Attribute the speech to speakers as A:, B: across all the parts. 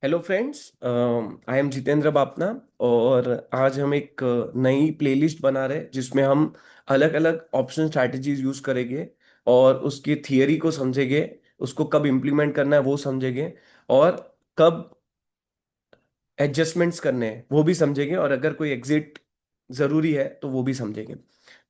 A: Hello friends, I am Jitendra Bapna. और आज हम एक नई प्लेलिस्ट बना रहे हैं जिसमें हम अलग अलग ऑप्शन स्ट्रैटेजीज यूज करेंगे और उसकी थियरी को समझेंगे। उसको कब इम्प्लीमेंट करना है वो समझेंगे, और कब एडजस्टमेंट्स करने हैं वो भी समझेंगे, और अगर कोई एग्जिट जरूरी है तो वो भी समझेंगे।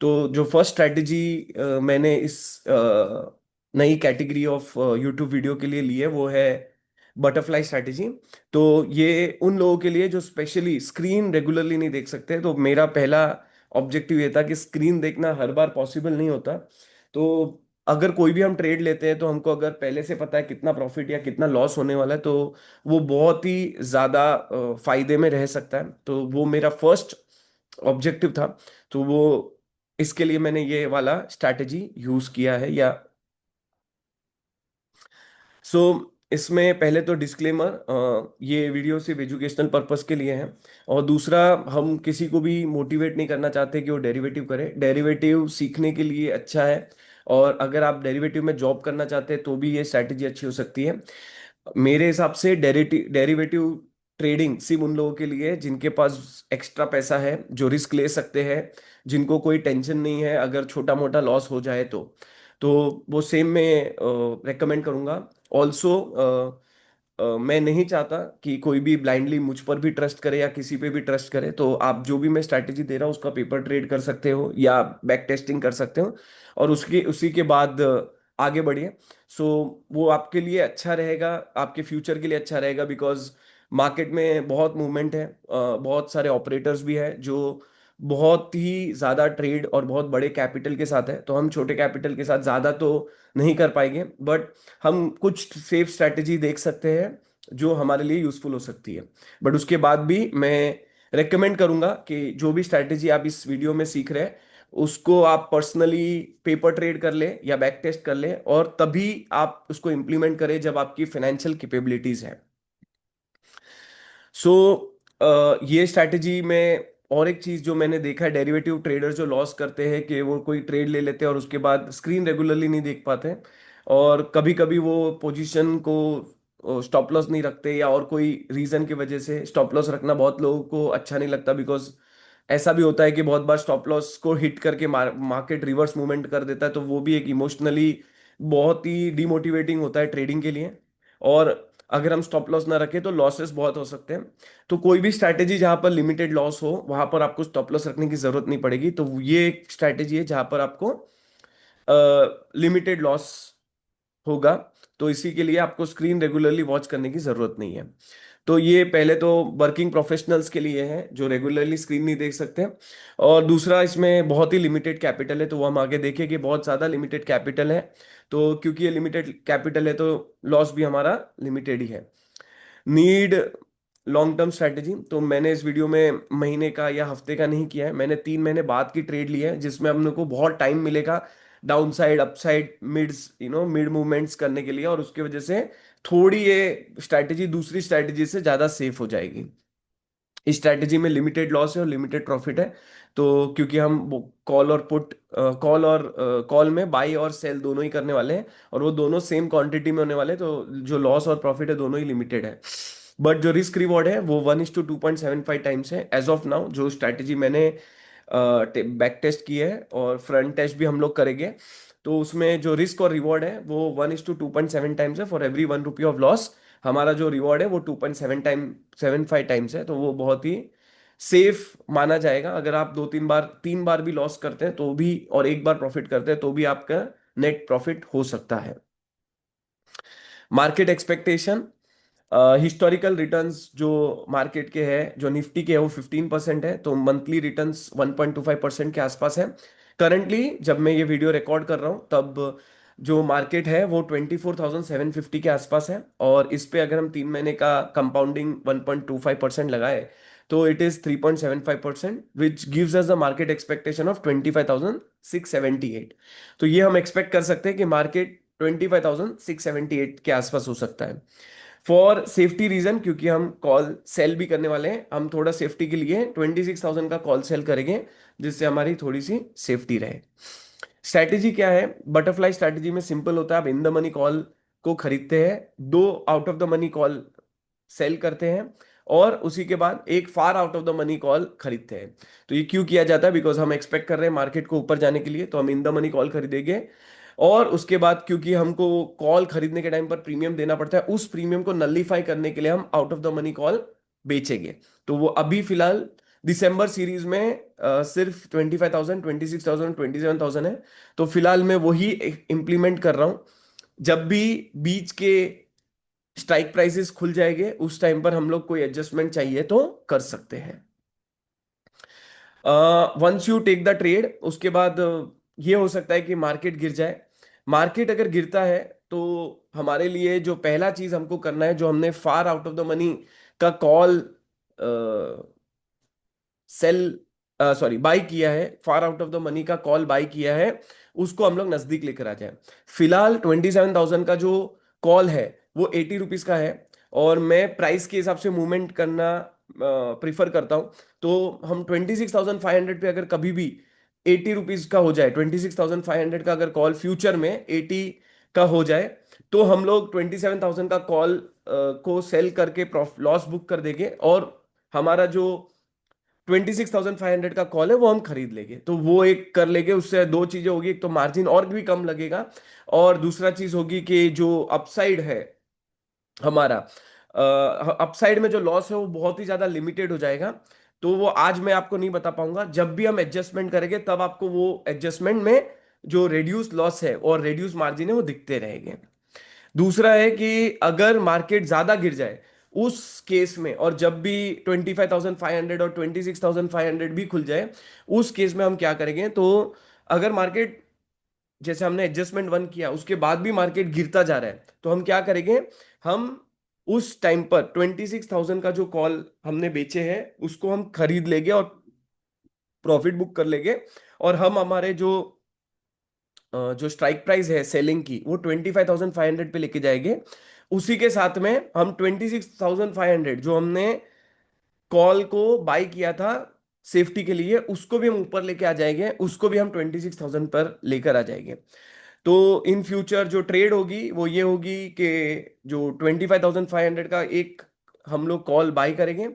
A: तो जो फर्स्ट स्ट्रैटेजी मैंने इस नई कैटेगरी ऑफ यूट्यूब वीडियो के लिए ली है वो है बटरफ्लाई स्ट्रैटेजी। तो ये उन लोगों के लिए जो स्पेशली स्क्रीन रेगुलरली नहीं देख सकते। तो मेरा पहला ऑब्जेक्टिव ये था कि स्क्रीन देखना हर बार पॉसिबल नहीं होता। तो अगर कोई भी हम ट्रेड लेते हैं तो हमको अगर पहले से पता है कितना प्रॉफिट या कितना लॉस होने वाला है, तो वो बहुत ही ज्यादा फायदे में रह सकता है। तो वो मेरा फर्स्ट ऑब्जेक्टिव था। तो वो इसके लिए मैंने ये वाला स्ट्रैटेजी यूज किया है। या सो इसमें पहले तो डिस्क्लेमर, ये वीडियो सिर्फ एजुकेशनल पर्पस के लिए है। और दूसरा, हम किसी को भी मोटिवेट नहीं करना चाहते कि वो डेरिवेटिव करे। डेरिवेटिव सीखने के लिए अच्छा है, और अगर आप डेरिवेटिव में जॉब करना चाहते हैं तो भी ये स्ट्रैटेजी अच्छी हो सकती है। मेरे हिसाब से डेरिवेटिव ट्रेडिंग सिर्फ उन लोगों के लिए है जिनके पास एक्स्ट्रा पैसा है, जो रिस्क ले सकते हैं, जिनको कोई टेंशन नहीं है अगर छोटा मोटा लॉस हो जाए तो वो सेम मैं रेकमेंड करूंगा। ऑल्सो मैं नहीं चाहता कि कोई भी ब्लाइंडली मुझ पर भी ट्रस्ट करे या किसी पे भी ट्रस्ट करे। तो आप जो भी मैं स्ट्रैटेजी दे रहा हूँ उसका पेपर ट्रेड कर सकते हो या बैक टेस्टिंग कर सकते हो, और उसकी उसी के बाद आगे बढ़िए। सो वो आपके लिए अच्छा रहेगा, आपके फ्यूचर के लिए अच्छा रहेगा, बिकॉज मार्केट में बहुत मूवमेंट है। बहुत सारे ऑपरेटर्स भी है जो बहुत ही ज़्यादा ट्रेड और बहुत बड़े कैपिटल के साथ है। तो हम छोटे कैपिटल के साथ ज़्यादा तो नहीं कर पाएंगे, बट हम कुछ सेफ स्ट्रैटेजी देख सकते हैं जो हमारे लिए यूजफुल हो सकती है। बट उसके बाद भी मैं रेकमेंड करूंगा कि जो भी स्ट्रैटेजी आप इस वीडियो में सीख रहे हैं उसको आप पर्सनली पेपर ट्रेड कर ले या बैक टेस्ट कर ले, और तभी आप उसको इम्प्लीमेंट करें जब आपकी फाइनेंशियल कैपेबिलिटीज है। सो ये स्ट्रैटेजी में और एक चीज जो मैंने देखा है, डेरिवेटिव ट्रेडर जो लॉस करते हैं कि वो कोई ट्रेड ले लेते हैं और उसके बाद स्क्रीन रेगुलरली नहीं देख पाते, और कभी कभी वो पोजीशन को स्टॉप लॉस नहीं रखते, या और कोई रीजन की वजह से स्टॉप लॉस रखना बहुत लोगों को अच्छा नहीं लगता। बिकॉज ऐसा भी होता है कि बहुत बार स्टॉप लॉस को हिट करके मार्केट रिवर्स मूवमेंट कर देता है, तो वो भी एक इमोशनली बहुत ही डिमोटिवेटिंग होता है ट्रेडिंग के लिए। और अगर हम स्टॉप लॉस ना रखें तो लॉसेस बहुत हो सकते हैं। तो कोई भी स्ट्रैटेजी जहां पर लिमिटेड लॉस हो वहां पर आपको स्टॉप लॉस रखने की जरूरत नहीं पड़ेगी। तो ये एक स्ट्रैटेजी है जहां पर आपको लिमिटेड लॉस होगा। तो इसी के लिए आपको स्क्रीन रेगुलरली वॉच करने की जरूरत नहीं है। तो ये पहले तो वर्किंग प्रोफेशनल्स के लिए है जो रेगुलरली स्क्रीन नहीं देख सकते। और दूसरा, इसमें बहुत ही लिमिटेड कैपिटल है, तो वो हम आगे देखें कि बहुत ज़्यादा लिमिटेड कैपिटल है। तो क्योंकि ये लिमिटेड कैपिटल है तो लॉस भी हमारा लिमिटेड ही है। नीड लॉन्ग टर्म स्ट्रैटेजी, तो मैंने इस वीडियो में महीने का या हफ्ते का नहीं किया है। मैंने 3 महीने बाद की ट्रेड ली है जिसमें हम लोग को बहुत टाइम मिलेगा down side up side mids mid movements करने के लिए, और उसकी वजह से थोड़ी ये स्ट्रैटेजी दूसरी स्ट्रैटेजी से ज़्यादा सेफ हो जाएगी। इस स्ट्रैटेजी में लिमिटेड लॉस है और लिमिटेड प्रॉफिट है। तो क्योंकि हम कॉल और पुट कॉल में बाई और सेल दोनों ही करने वाले हैं, और वो दोनों सेम क्वांटिटी में होने वाले हैं, तो जो लॉस और प्रॉफिट है दोनों ही लिमिटेड है। बट जो रिस्क रिवॉर्ड है वो 1:2.75 टाइम्स है एज ऑफ नाउ। जो स्ट्रैटेजी मैंने बैक टेस्ट की है और फ्रंट टेस्ट भी हम लोग करेंगे, तो उसमें जो रिस्क और रिवॉर्ड है वो 1:2.7 टाइम्स है। For every 1 rupee of loss हमारा जो रिवॉर्ड है वो 2.75 टाइम्स है। तो वो बहुत ही सेफ माना जाएगा। अगर आप 2-3 बार 3 बार भी लॉस करते हैं तो भी, और एक बार प्रॉफिट करते हैं तो भी आपका नेट प्रॉफिट हो सकता है। मार्केट एक्सपेक्टेशन, हिस्टोरिकल रिटर्न्स जो मार्केट के है, जो निफ्टी के है वो 15% है, तो मंथली रिटर्न्स 1.25% के आसपास है। करंटली जब मैं ये वीडियो रिकॉर्ड कर रहा हूँ तब जो मार्केट है वो 24,750 के आसपास है, और इस पे अगर हम 3 महीने का कंपाउंडिंग 1.25% लगाए तो it is 3.75%, which gives us the market expectation of 25,678। तो ये हम एक्सपेक्ट कर सकते हैं कि मार्केट 25,678 के आसपास हो सकता है। फॉर सेफ्टी रीजन, क्योंकि हम कॉल सेल भी करने वाले हैं, हम थोड़ा सेफ्टी के लिए 26,000 का कॉल सेल करेंगे जिससे हमारी थोड़ी सी सेफ्टी रहे। स्ट्रैटेजी क्या है? बटरफ्लाई स्ट्रैटेजी में सिंपल होता है, आप इन द मनी कॉल को खरीदते हैं, 2 out of the money call sell करते हैं और उसी के बाद एक far out of the money call खरीदते हैं। तो ये क्यों किया जाता है? बिकॉज हम एक्सपेक्ट कर रहे हैं मार्केट को ऊपर जाने के लिए, तो हम इन द मनी कॉल खरीदेंगे। और उसके बाद क्योंकि हमको कॉल खरीदने के टाइम पर प्रीमियम देना पड़ता है, उस प्रीमियम को नलीफाई करने के लिए हम out of the money call बेचेंगे। तो वो अभी फिलहाल दिसंबर सीरीज में सिर्फ 25,000, 26,000, 27,000 है। तो फिलहाल मैं वही इंप्लीमेंट कर रहा हूँ। जब भी बीच के स्ट्राइक प्राइसेस खुल जाएंगे उस टाइम पर हम लोग कोई एडजस्टमेंट चाहिए तो कर सकते हैं। Once you take the trade, उसके बाद ये हो सकता है कि मार्केट गिर जाए। मार्केट अगर गिरता है तो हमारे लिए जो पहला चीज हमको करना है, जो हमने far out of the money का कॉल सेल सॉरी बाई किया है, far out of the money का कॉल बाई किया है, उसको हम लोग नजदीक लेकर आ जाए। फिलहाल 27,000 का जो कॉल है वो 80 रुपीज का है, और मैं प्राइस के हिसाब से मूवमेंट करना प्रिफर करता हूं। तो हम 26,500 पे अगर कभी भी 80 रुपीज का हो जाए, 26,500 का अगर कॉल फ्यूचर में 80 का हो जाए, तो हम लोग 27,000 का कॉल को सेल करके लॉस बुक कर देंगे, और हमारा जो 26,500 का कॉल है वो हम खरीद लेंगे। तो वो एक कर लेंगे, उससे दो चीजें होगी, एक तो मार्जिन और भी कम लगेगा, और दूसरा चीज होगी कि जो अपसाइड है हमारा, अपसाइड में जो लॉस है वो बहुत ही ज्यादा लिमिटेड हो जाएगा। तो वो आज मैं आपको नहीं बता पाऊंगा, जब भी हम एडजस्टमेंट करेंगे तब आपको वो एडजस्टमेंट में जो रेड्यूस लॉस है और रेड्यूस मार्जिन है वो दिखते रहेंगे। दूसरा है कि अगर मार्केट ज्यादा गिर जाए उस केस में, और जब भी 25,500 और 26,500 भी खुल जाए, उस केस में हम क्या करेंगे? तो अगर मार्केट, जैसे हमने एडजस्टमेंट वन किया उसके बाद भी मार्केट गिरता जा रहा है, तो हम क्या करेंगे? हम उस टाइम पर 26,000 का जो कॉल हमने बेचे हैं उसको हम खरीद लेंगे और प्रॉफिट बुक कर लेंगे, और हम हमारे जो स्ट्राइक प्राइस है सेलिंग की वो 25,500 पे लेके जाएंगे। उसी के साथ में हम 26,500 जो हमने कॉल को बाई किया था सेफ्टी के लिए, उसको भी हम ऊपर लेके आ जाएंगे, उसको भी हम 26,000 पर लेकर आ जाएंगे। तो इन फ्यूचर जो ट्रेड होगी वो ये होगी कि जो 25,500 का एक हम लोग कॉल बाई करेंगे,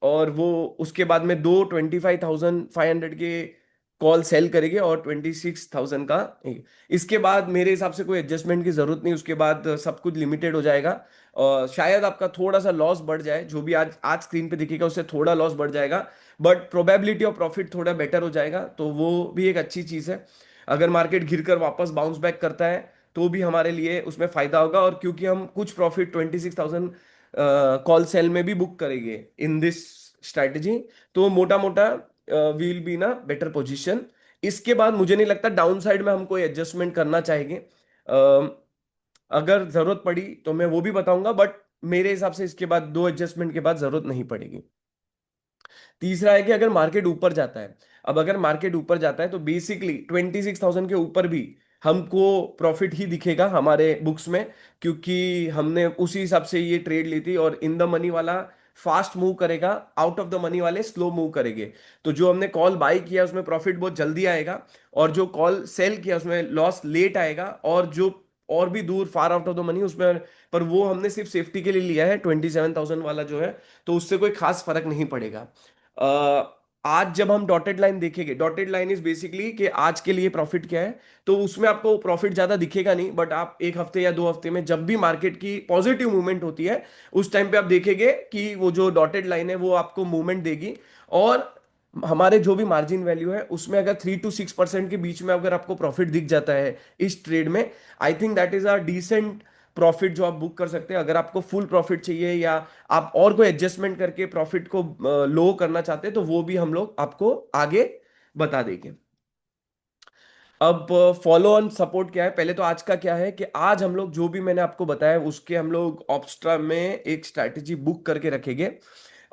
A: और वो उसके बाद में दो 25,500 के कॉल सेल करेंगे, और 26,000 का इसके बाद मेरे हिसाब से कोई एडजस्टमेंट की जरूरत नहीं, उसके बाद सब कुछ लिमिटेड हो जाएगा। और शायद आपका थोड़ा सा लॉस बढ़ जाए, जो भी आज आज स्क्रीन पे दिखेगा उससे थोड़ा लॉस बढ़ जाएगा, बट प्रोबेबिलिटी ऑफ प्रॉफिट थोड़ा बेटर हो जाएगा, तो वो भी एक अच्छी चीज है। अगर मार्केट गिरकर वापस बाउंस बैक करता है तो भी हमारे लिए उसमें फायदा होगा, और क्योंकि हम कुछ प्रॉफिट 26,000 कॉल सेल में भी बुक करेंगे इन दिस स्ट्रैटेजी, तो मोटा मोटा वील बी ना बेटर पोजीशन। इसके बाद मुझे नहीं लगता डाउन साइड में हम कोई एडजस्टमेंट करना चाहेंगे। अगर जरूरत पड़ी तो मैं वो भी बताऊंगा, बट मेरे हिसाब से इसके बाद दो एडजस्टमेंट के बाद जरूरत नहीं पड़ेगी। तीसरा है कि अगर मार्केट ऊपर जाता है, अब अगर मार्केट ऊपर जाता है तो बेसिकली 26,000 के ऊपर भी हमको प्रॉफिट ही दिखेगा हमारे बुक्स में, क्योंकि हमने उसी हिसाब से ये ट्रेड ली थी, और इन द मनी वाला फास्ट मूव करेगा, आउट ऑफ द मनी वाले स्लो मूव करेंगे। तो जो हमने कॉल बाई किया उसमें प्रॉफिट बहुत जल्दी आएगा, और जो कॉल सेल किया उसमें लॉस लेट आएगा, और जो और भी दूर far out of the money उसमें, पर वो हमने सिर्फ सेफ्टी के लिए लिया है 27,000 वाला जो है, तो उससे कोई खास फर्क नहीं पड़ेगा। आज जब हम डॉटेड लाइन देखेंगे, डॉटेड लाइन इज बेसिकली कि आज के लिए प्रॉफिट क्या है, तो उसमें आपको प्रॉफिट ज्यादा दिखेगा नहीं, बट आप एक हफ्ते या दो हफ्ते में जब भी मार्केट की पॉजिटिव मूवमेंट होती है उस टाइम पे आप देखेंगे कि वो जो डॉटेड लाइन है वो आपको मूवमेंट देगी। और हमारे जो भी मार्जिन वैल्यू है उसमें अगर 3 to 6% के बीच में अगर आपको प्रॉफिट दिख जाता है इस ट्रेड में, I think that is a decent profit जो आप बुक कर सकते हैं। अगर आपको फुल प्रॉफिट चाहिए या आप और कोई एडजस्टमेंट करके प्रॉफिट को लो करना चाहते हैं, तो वो भी हम लोग आपको आगे बता देंगे। अब फॉलो ऑन सपोर्ट क्या है? पहले तो आज का क्या है कि आज हम लोग जो भी मैंने आपको बताया उसके हम लोग ऑप्स्ट्रा में एक स्ट्रैटेजी बुक करके रखेंगे,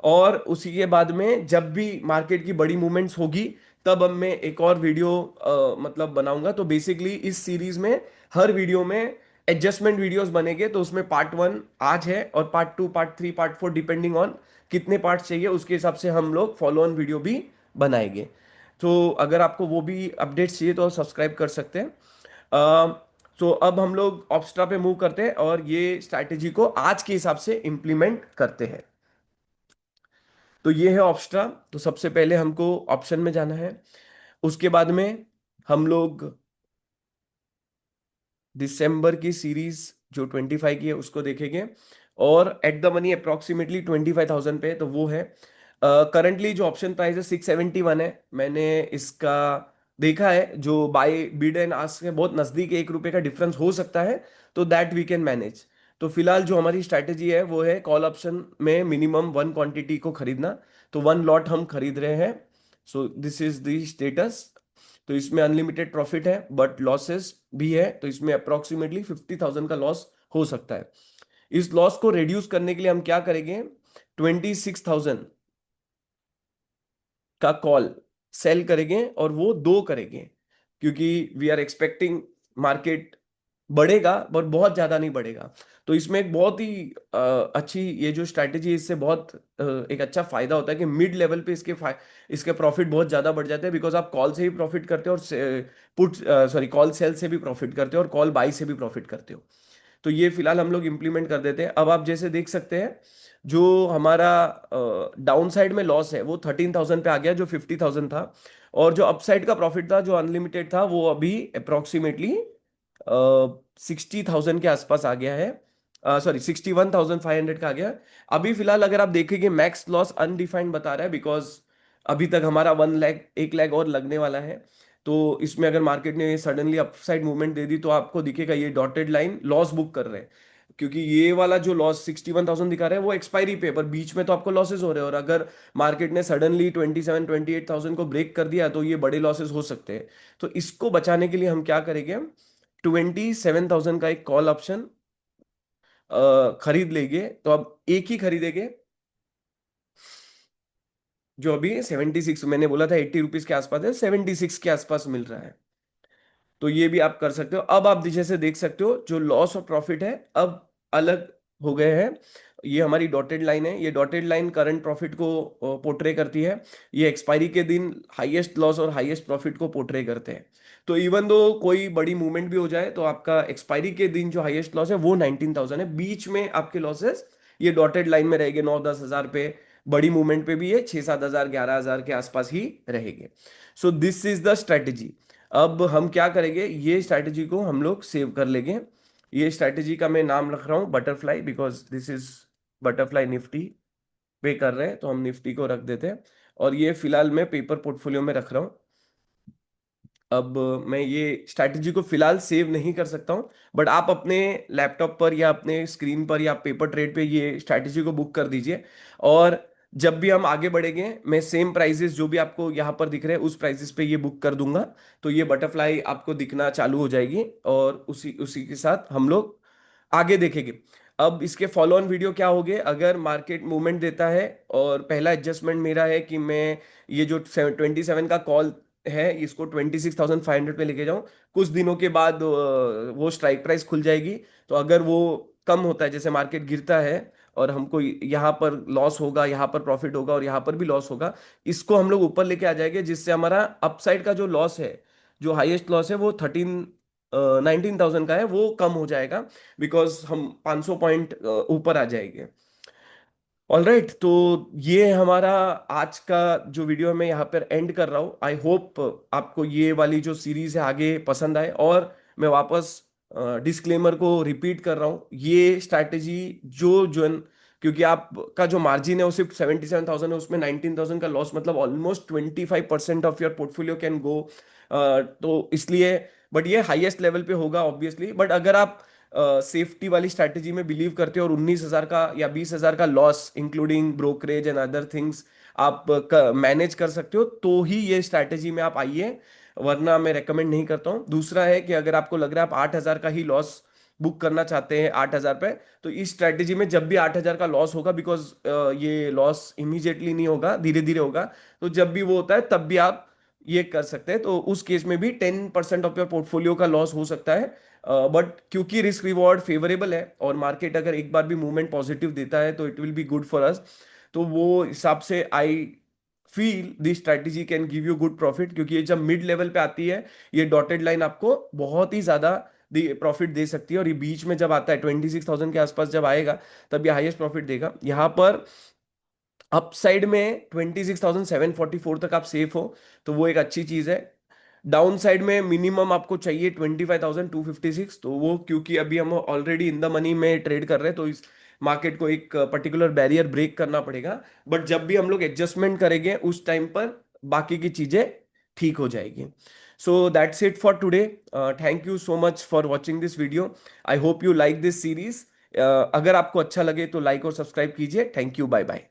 A: और उसी के बाद में जब भी मार्केट की बड़ी मूवमेंट्स होगी तब अब मैं एक और वीडियो मतलब बनाऊंगा। तो बेसिकली इस सीरीज में हर वीडियो में एडजस्टमेंट वीडियोस बनेंगे, तो उसमें पार्ट वन आज है और part two, part three, part four, depending on कितने पार्ट चाहिए उसके हिसाब से हम लोग फॉलो ऑन वीडियो भी बनाएंगे। तो अगर आपको वो भी अपडेट्स चाहिए तो सब्सक्राइब कर सकते हैं। तो अब हम लोग ऑप्स्ट्रा पे मूव करते हैं और ये स्ट्रैटेजी को आज के हिसाब से इम्प्लीमेंट करते हैं। तो ये है ऑप्स्ट्रा। तो सबसे पहले हमको ऑप्शन में जाना है, उसके बाद में हम लोग दिसंबर की सीरीज जो 25 की है उसको देखेंगे, और एट द मनी अप्रोक्सीमेटली 25,000 पे, तो वो है। करंटली जो ऑप्शन प्राइस है 671 है। मैंने इसका देखा है, जो बाय बिड एंड आस्क है बहुत नजदीक, 1 रुपए का डिफरेंस हो सकता है, तो दैट वी कैन मैनेज। तो फिलहाल जो हमारी स्ट्रैटेजी है वो है कॉल ऑप्शन में मिनिमम वन क्वांटिटी को खरीदना। तो 1 लॉट हम खरीद रहे हैं। So this is the status. तो इसमें अनलिमिटेड प्रॉफिट है बट लॉसेस भी है, तो इसमें अप्रोक्सीमेटली 50,000 का लॉस हो सकता है। इस लॉस को रिड्यूस करने के लिए हम क्या करेंगे, 26,000 का कॉल सेल करेंगे, और वो दो करेंगे, क्योंकि वी आर एक्सपेक्टिंग मार्केट बढ़ेगा पर बहुत ज्यादा नहीं बढ़ेगा। तो इसमें एक बहुत ही अच्छी ये जो स्ट्रैटेजी है, इससे बहुत एक अच्छा फायदा होता है कि मिड लेवल पे इसके प्रॉफिट बहुत ज्यादा बढ़ जाते हैं, बिकॉज आप कॉल से भी प्रॉफिट करते हो और पुट सॉरी कॉल सेल से भी प्रॉफिट करते हो और कॉल बाई से भी प्रॉफिट करते हो। तो ये फिलहाल हम लोग इंप्लीमेंट कर देते हैं। अब आप जैसे देख सकते हैं, जो हमारा डाउन साइड में लॉस है वो 13,000 पे आ गया, जो 50,000 था। और जो अपसाइड का प्रॉफिट था जो अनलिमिटेड था, वो अभी अप्रोक्सीमेटली 60,000 के आसपास आ गया है। सॉरी 61,500 का आ गया। अभी फिलहाल अगर आप देखेंगे मैक्स लॉस अनडिफाइंड बता रहा है, बिकॉज अभी तक हमारा 1 लाख 1 लाख और लगने वाला है। तो इसमें अगर मार्केट ने सडनली अपसाइड मूवमेंट दे दी तो आपको दिखेगा ये डॉटेड लाइन लॉस बुक कर रहे हैं, क्योंकि ये वाला जो लॉस 61,000 दिखा रहा है वो एक्सपायरी पे, पर बीच में तो आपको लॉसेस हो रहे हैं, और अगर मार्केट ने सडनली 28,000 को ब्रेक कर दिया तो ये बड़े लॉसेस हो सकते हैं। तो इसको बचाने के लिए हम क्या करेंगे, 27,000 का एक कॉल ऑप्शन खरीद लेंगे। तो अब एक ही खरीदेंगे, जो अभी 76, मैंने बोला था 80 रुपीज के आसपास है, 76 के आसपास मिल रहा है। तो ये भी आप कर सकते हो। अब आप जैसे देख सकते हो जो लॉस और प्रॉफिट है अब अलग हो गए हैं। ये हमारी डॉटेड लाइन है, ये डॉटेड लाइन करंट प्रॉफिट को पोर्ट्रे करती है। ये एक्सपायरी के दिन हाईएस्ट लॉस और हाईएस्ट प्रॉफिट को पोर्ट्रे करते हैं। तो इवन दो कोई बड़ी मूवमेंट भी हो जाए तो आपका एक्सपायरी के दिन जो हाईएस्ट लॉस है वो 19,000 है, बीच में आपके लॉसेस ये डॉटेड लाइन में रहेंगे 9-10 हजार पे। बड़ी मूवमेंट पे भी ये 6-7 हजार 11 हजार के आसपास ही रहेंगे। So this is the strategy. अब हम क्या करेंगे, ये स्ट्रैटेजी को हम लोग सेव कर लेंगे। ये स्ट्रैटेजी का मैं नाम रख रहा हूँ butterfly, because this is butterfly Nifty पे कर रहे हैं, तो हम निफ्टी को रख देते हैं। और ये फिलहाल मैं पेपर पोर्टफोलियो में रख रहा हूँ। अब मैं ये स्ट्रैटेजी को फिलहाल सेव नहीं कर सकता हूँ, बट आप अपने लैपटॉप पर या अपने स्क्रीन पर या पेपर ट्रेड पे ये स्ट्रैटेजी को बुक कर दीजिए। और जब भी हम आगे बढ़ेंगे मैं सेम प्राइसेस जो भी आपको यहाँ पर दिख रहे हैं उस प्राइसेस पे ये बुक कर दूंगा। तो ये बटरफ्लाई आपको दिखना चालू हो जाएगी, और उसी उसी के साथ हम लोग आगे देखेंगे। अब इसके फॉलो ऑन वीडियो क्या होंगे, अगर मार्केट मूवमेंट देता है, और पहला एडजस्टमेंट मेरा है कि मैं ये जो 27 का कॉल है इसको 26,500 पे लेके जाऊं। कुछ दिनों के बाद वो स्ट्राइक प्राइस खुल जाएगी। तो अगर वो कम होता है, जैसे मार्केट गिरता है और हमको यहाँ पर लॉस होगा, यहाँ पर प्रॉफिट होगा और यहाँ पर भी लॉस होगा, इसको हम लोग ऊपर लेके आ जाएंगे, जिससे हमारा अपसाइड का जो लॉस है, जो हाईएस्ट लॉस है वो 19,000 का है, वो कम हो जाएगा, बिकॉज हम 500 पॉइंट ऊपर आ जाएंगे। ऑल राइट, तो ये हमारा आज का जो वीडियो मैं यहाँ पर एंड कर रहा हूँ। आई होप आपको ये वाली जो सीरीज है आगे पसंद आए। और मैं वापस डिस्क्लेमर को रिपीट कर रहा हूँ, ये स्ट्रैटेजी जो जो क्योंकि आपका जो मार्जिन है वो सिर्फ 77,000 है, उसमें 19,000 का लॉस, मतलब almost 25% of your portfolio can go. तो इसलिए, बट ये हाईएस्ट लेवल पे होगा ऑब्वियसली। बट अगर आप सेफ्टी वाली स्ट्रैटेजी में बिलीव करते हो और 19,000 का या 20,000 का loss including brokerage and other things आप मैनेज कर सकते हो, तो ही ये स्ट्रैटेजी में आप आइए, वरना मैं रेकमेंड नहीं करता हूँ। दूसरा है कि अगर आपको लग रहा है आप 8,000 का ही लॉस बुक करना चाहते हैं 8,000 पे, तो इस स्ट्रैटेजी में जब भी 8,000 का लॉस होगा, बिकॉज ये लॉस इमीडिएटली नहीं होगा, धीरे धीरे होगा, तो जब भी वो होता है तब भी आप ये कर सकते हैं। तो उस केस में भी 10% ऑफ योर पोर्टफोलियो का लॉस हो सकता है। बट क्योंकि रिस्क रिवॉर्ड फेवरेबल है और मार्केट अगर एक बार भी मूवमेंट पॉजिटिव देता है तो it will be good for us. तो वो हिसाब से I feel this strategy can give you good profit, क्योंकि ये जब मिड लेवल पे आती है, ये डॉटेड लाइन आपको बहुत ही ज्यादा प्रॉफिट दे सकती है, और ये बीच में जब आता है 26,000 के आसपास जब आएगा तब ये हाईएस्ट प्रॉफिट देगा। यहाँ पर अपसाइड में 26,744 तक आप सेफ हो, तो वो एक अच्छी चीज है। डाउन साइड में मिनिमम आपको चाहिए 25,256, तो वो क्योंकि अभी हम ऑलरेडी इन द मनी में ट्रेड कर रहे हैं, तो इस मार्केट को एक पर्टिकुलर बैरियर ब्रेक करना पड़ेगा। बट जब भी हम लोग एडजस्टमेंट करेंगे उस टाइम पर बाकी की चीजें ठीक हो जाएगी। So that's it for today. Thank you so much for watching this video. I hope you like this series. अगर आपको अच्छा लगे तो लाइक और सब्सक्राइब कीजिए। Thank you, bye bye.